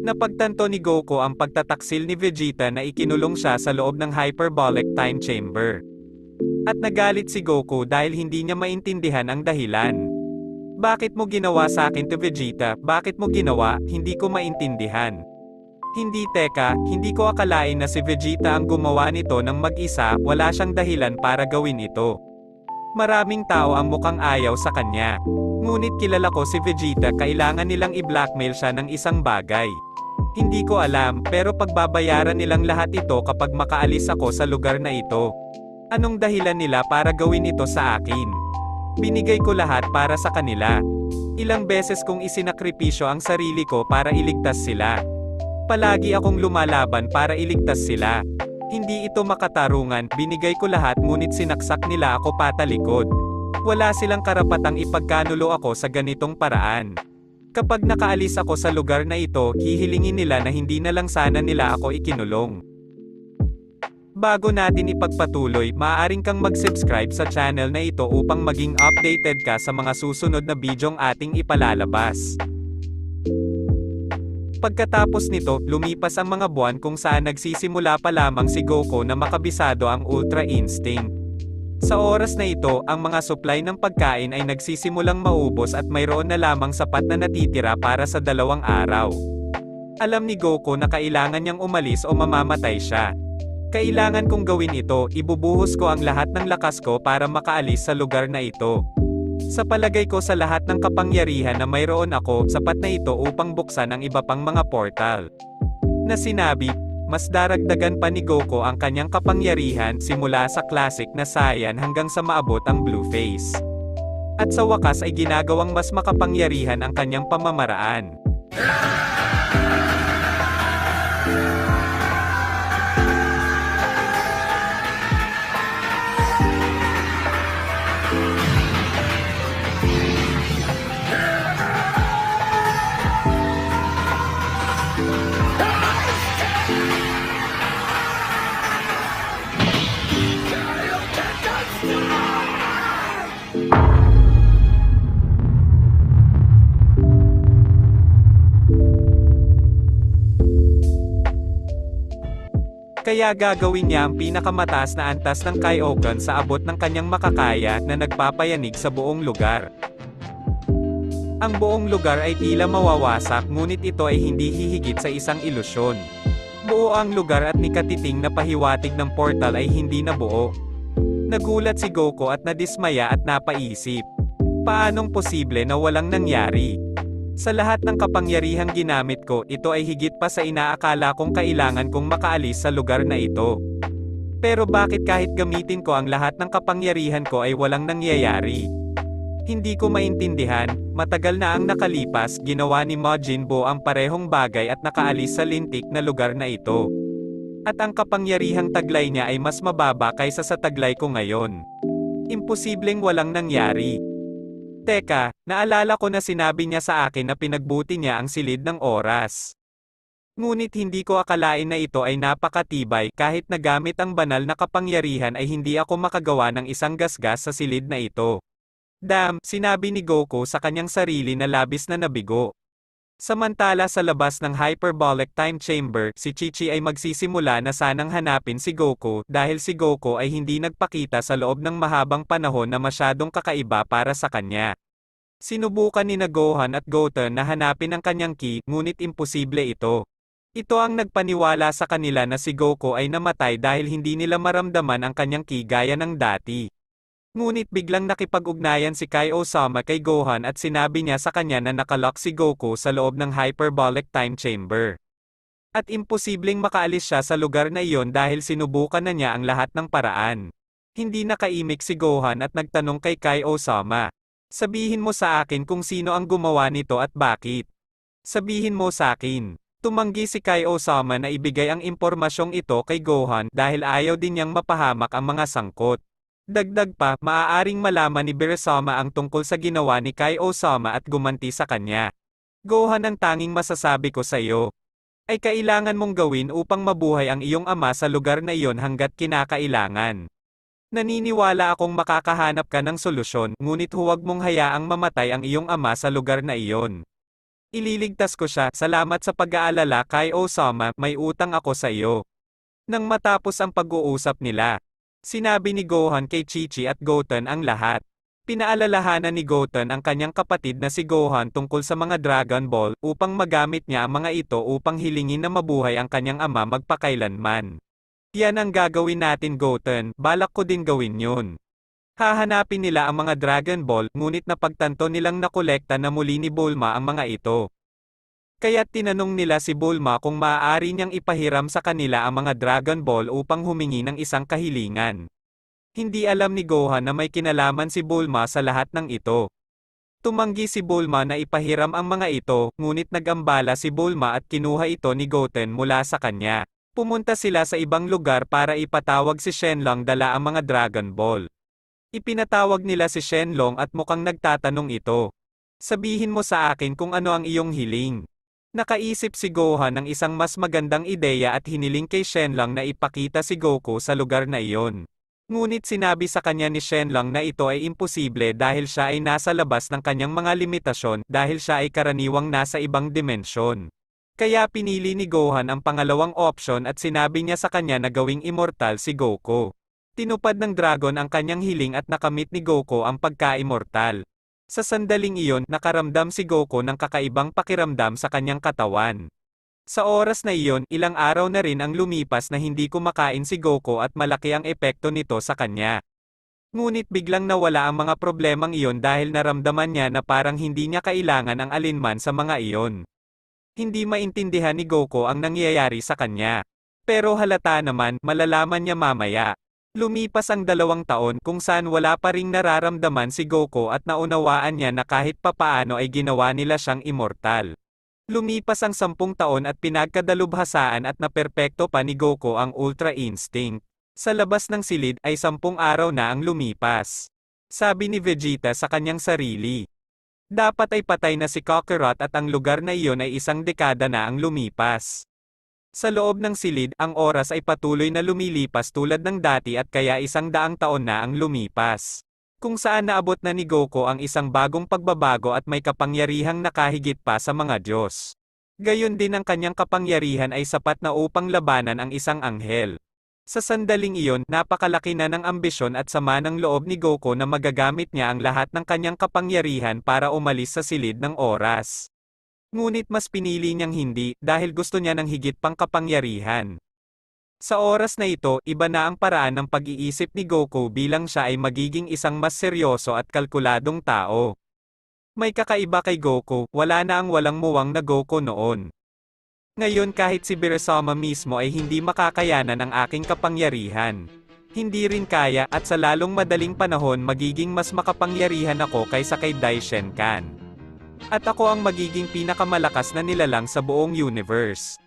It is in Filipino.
Napagtanto ni Goku ang pagtataksil ni Vegeta na ikinulong siya sa loob ng hyperbolic time chamber. At nagalit si Goku dahil hindi niya maintindihan ang dahilan. Bakit mo ginawa sa akin to Vegeta? Bakit mo ginawa? Hindi ko maintindihan. Hindi teka, hindi ko akalain na si Vegeta ang gumawa nito ng mag-isa, wala siyang dahilan para gawin ito. Maraming tao ang mukhang ayaw sa kanya. Ngunit kilala ko si Vegeta, kailangan nilang i-blackmail siya ng isang bagay. Hindi ko alam, pero pagbabayaran nilang lahat ito kapag makaalis ako sa lugar na ito. Anong dahilan nila para gawin ito sa akin? Binigay ko lahat para sa kanila. Ilang beses kong isinakripisyo ang sarili ko para iligtas sila. Palagi akong lumalaban para iligtas sila. Hindi ito makatarungan, binigay ko lahat ngunit sinaksak nila ako patalikod. Wala silang karapatang ipagkanulo ako sa ganitong paraan. Kapag nakaalis ako sa lugar na ito, hihilingin nila na hindi na lang sana nila ako ikinulong. Bago natin ipagpatuloy, maaaring kang mag-subscribe sa channel na ito upang maging updated ka sa mga susunod na bidyong ating ipalalabas. Pagkatapos nito, lumipas ang mga buwan kung saan nagsisimula pa lamang si Goku na makabisado ang Ultra Instinct. Sa oras na ito, ang mga supply ng pagkain ay nagsisimulang maubos at mayroon na lamang sapat na natitira para sa 2 araw. Alam ni Goku na kailangan niyang umalis o mamamatay siya. Kailangan kong gawin ito, ibubuhos ko ang lahat ng lakas ko para makaalis sa lugar na ito. Sa palagay ko sa lahat ng kapangyarihan na mayroon ako, sapat na ito upang buksan ang iba pang mga portal. Na sinabi, mas daragdagan pa ni Goku ang kanyang kapangyarihan simula sa classic na Saiyan hanggang sa maabot ang Blue Face. At sa wakas ay ginagawang mas makapangyarihan ang kanyang pamamaraan. Kaya gagawin niya ang pinakamataas na antas ng Kaioken sa abot ng kanyang makakaya na nagpapayanig sa buong lugar. Ang buong lugar ay tila mawawasak ngunit ito ay hindi hihigit sa isang ilusyon. Buo ang lugar at nikatiting na pahiwatig ng portal ay hindi nabuo. Nagulat si Goku at nadismaya at napaisip. Paanong posible na walang nangyari? Sa lahat ng kapangyarihang ginamit ko, ito ay higit pa sa inaakala kong kailangan kong makaalis sa lugar na ito. Pero bakit kahit gamitin ko ang lahat ng kapangyarihan ko ay walang nangyayari? Hindi ko maintindihan, matagal na ang nakalipas, ginawa ni Majin Buu ang parehong bagay at nakaalis sa lintik na lugar na ito. At ang kapangyarihang taglay niya ay mas mababa kaysa sa taglay ko ngayon. Imposibleng walang nangyari. Teka, naalala ko na sinabi niya sa akin na pinagbuti niya ang silid ng oras. Ngunit hindi ko akalain na ito ay napakatibay, kahit nagamit ang banal na kapangyarihan ay hindi ako makagawa ng isang gasgas sa silid na ito. Damn, sinabi ni Goku sa kanyang sarili na labis na nabigo. Samantala sa labas ng hyperbolic time chamber, si Chi-Chi ay magsisimula na sanang hanapin si Goku dahil si Goku ay hindi nagpakita sa loob ng mahabang panahon na masyadong kakaiba para sa kanya. Sinubukan ni Gohan at Goten na hanapin ang kanyang ki, ngunit imposible ito. Ito ang nagpaniwala sa kanila na si Goku ay namatay dahil hindi nila maramdaman ang kanyang ki gaya ng dati. Ngunit biglang nakipag-ugnayan si Kai Osama kay Gohan at sinabi niya sa kanya na nakalock si Goku sa loob ng hyperbolic time chamber. At imposibleng makaalis siya sa lugar na iyon dahil sinubukan na niya ang lahat ng paraan. Hindi nakaimik si Gohan at nagtanong kay Kai Osama. Sabihin mo sa akin kung sino ang gumawa nito at bakit. Sabihin mo sa akin. Tumanggi si Kai Osama na ibigay ang impormasyong ito kay Gohan dahil ayaw din niyang mapahamak ang mga sangkot. Dagdag pa, maaaring malaman ni Beerusama ang tungkol sa ginawa ni Kai Osama at gumanti sa kanya. Gohan, ang tanging masasabi ko sa iyo ay kailangan mong gawin upang mabuhay ang iyong ama sa lugar na iyon hanggat kinakailangan. Naniniwala akong makakahanap ka ng solusyon, ngunit huwag mong hayaang mamatay ang iyong ama sa lugar na iyon. Ililigtas ko siya, salamat sa pag-aalala kay Osama, may utang ako sa iyo. Nang matapos ang pag-uusap nila, sinabi ni Gohan kay Chi-Chi at Goten ang lahat. Pinaalalahanan ni Goten ang kanyang kapatid na si Gohan tungkol sa mga Dragon Ball upang magamit niya ang mga ito upang hilingin na mabuhay ang kanyang ama magpakailanman. Yan ang gagawin natin Goten, balak ko din gawin yun. Hahanapin nila ang mga Dragon Ball, ngunit napagtanto nilang nakolekta na muli ni Bulma ang mga ito. Kaya't tinanong nila si Bulma kung maaari niyang ipahiram sa kanila ang mga Dragon Ball upang humingi ng isang kahilingan. Hindi alam ni Gohan na may kinalaman si Bulma sa lahat ng ito. Tumanggi si Bulma na ipahiram ang mga ito, ngunit nag-ambala si Bulma at kinuha ito ni Goten mula sa kanya. Pumunta sila sa ibang lugar para ipatawag si Shenlong dala ang mga Dragon Ball. Ipinatawag nila si Shenlong at mukhang nagtatanong ito. Sabihin mo sa akin kung ano ang iyong hiling. Nakaisip si Gohan ng isang mas magandang ideya at hiniling kay Shenlong na ipakita si Goku sa lugar na iyon. Ngunit sinabi sa kanya ni Shenlong na ito ay imposible dahil siya ay nasa labas ng kanyang mga limitasyon dahil siya ay karaniwang nasa ibang dimensyon. Kaya pinili ni Gohan ang pangalawang opsyon at sinabi niya sa kanya na gawing immortal si Goku. Tinupad ng dragon ang kanyang hiling at nakamit ni Goku ang pagka-immortal. Sa sandaling iyon, nakaramdam si Goku ng kakaibang pakiramdam sa kanyang katawan. Sa oras na iyon, ilang araw na rin ang lumipas na hindi kumakain si Goku at malaki ang epekto nito sa kanya. Ngunit biglang nawala ang mga problemang iyon dahil naramdaman niya na parang hindi niya kailangan ang alinman sa mga iyon. Hindi maintindihan ni Goku ang nangyayari sa kanya. Pero halata naman, malalaman niya mamaya. Lumipas ang 2 taon kung saan wala pa ring nararamdaman si Goku at naunawaan niya na kahit papaano ay ginawa nila siyang immortal. Lumipas ang 10 taon at pinagkadalubhasaan at naperpekto pa ni Goku ang Ultra Instinct. Sa labas ng silid ay 10 araw na ang lumipas. Sabi ni Vegeta sa kanyang sarili. Dapat ay patay na si Kakarot at ang lugar na iyon ay 1 dekada na ang lumipas. Sa loob ng silid, ang oras ay patuloy na lumilipas tulad ng dati at kaya 100 taon na ang lumipas. Kung saan naabot na ni Goku ang isang bagong pagbabago at may kapangyarihang nakahigit pa sa mga Diyos. Gayon din ang kanyang kapangyarihan ay sapat na upang labanan ang isang anghel. Sa sandaling iyon, napakalaki na ng ambisyon at sama ng loob ni Goku na magagamit niya ang lahat ng kanyang kapangyarihan para umalis sa silid ng oras. Ngunit mas pinili niyang hindi, dahil gusto niya ng higit pang kapangyarihan. Sa oras na ito, iba na ang paraan ng pag-iisip ni Goku bilang siya ay magiging isang mas seryoso at kalkuladong tao. May kakaiba kay Goku, wala na ang walang muwang na Goku noon. Ngayon kahit si Beerusama mismo ay hindi makakayanan ang aking kapangyarihan. Hindi rin kaya at sa lalong madaling panahon magiging mas makapangyarihan ako kaysa kay Daishenkan. At ako ang magiging pinakamalakas na nilalang sa buong universe.